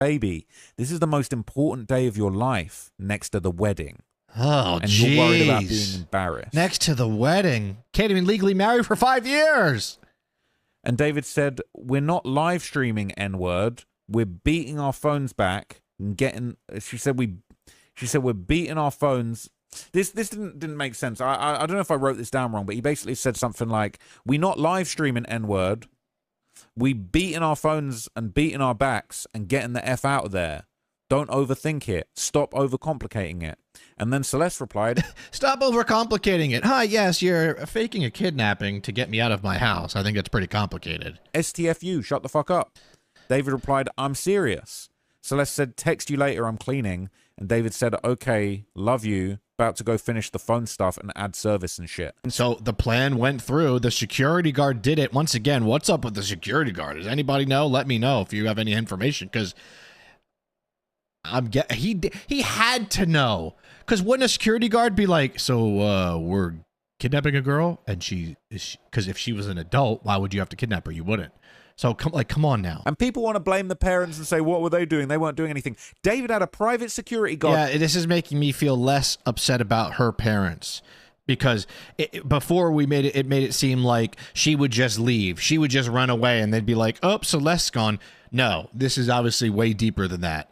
baby, this is the most important day of your life next to the wedding. Oh, and you're worried about being embarrassed. Next to the wedding. Can't even legally marry for 5 years. And David said, we're not live streaming N-word. We're beating our phones back and getting, she said we're beating our phones. This didn't make sense. I don't know if I wrote this down wrong, but he basically said something like, we're not live streaming N-word. We beating our phones and beating our backs and getting the F out of there. Don't overthink it. Stop overcomplicating it. And then Celeste replied, stop overcomplicating it. Hi, yes, you're faking a kidnapping to get me out of my house. I think that's pretty complicated. STFU, shut the fuck up. David replied, I'm serious. Celeste said, text you later, I'm cleaning. And David said, okay, love you. About to go finish the phone stuff and add service and shit. So the plan went through. The security guard did it. Once again, what's up with the security guard? Does anybody know? Let me know if you have any information, because he had to know. Because wouldn't a security guard be like, so we're kidnapping a girl, and because if she was an adult, why would you have to kidnap her? You wouldn't. So come on now. And people want to blame the parents and say, what were they doing? They weren't doing anything. David had a private security guard. Yeah, this is making me feel less upset about her parents, because before we made it seem like she would just leave. She would just run away and they'd be like, oh, Celeste's gone. No, this is obviously way deeper than that.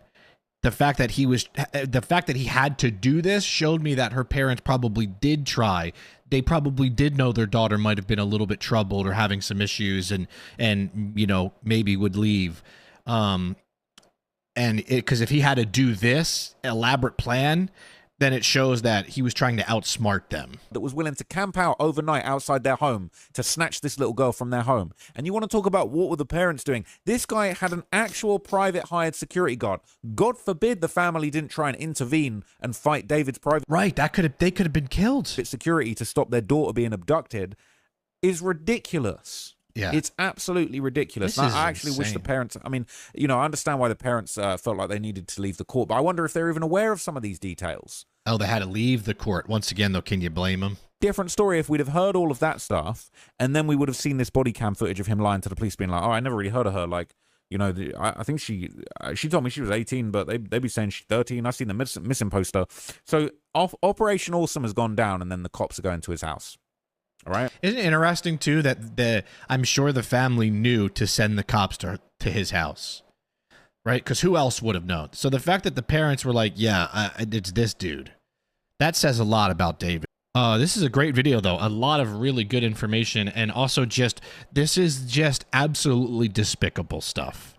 The fact that he had to do this showed me that her parents probably did try. They probably did know their daughter might have been a little bit troubled or having some issues, and you know, maybe would leave. And because if he had to do this elaborate plan, then it shows that he was trying to outsmart them. That was willing to camp out overnight outside their home to snatch this little girl from their home. And you want to talk about what were the parents doing? This guy had an actual private hired security guard. God forbid the family didn't try and intervene and fight David's private. Right, they could have been killed. Security to stop their daughter being abducted is ridiculous. Yeah. It's absolutely ridiculous. I actually wish the parents, I mean, you know, I understand why the parents felt like they needed to leave the court, but I wonder if they're even aware of some of these details. Oh, they had to leave the court. Once again, though, can you blame them? Different story if we'd have heard all of that stuff, and then we would have seen this body cam footage of him lying to the police, being like, oh, I never really heard of her. Like, you know, I think she told me she was 18, but they be saying she's 13. I've seen the missing poster. So Operation Awesome has gone down, and then the cops are going to his house. All right. Isn't it interesting, too, that I'm sure the family knew to send the cops to his house, right? Because who else would have known? So the fact that the parents were like, yeah, it's this dude, that says a lot about David. This is a great video, though. A lot of really good information, and also this is just absolutely despicable stuff.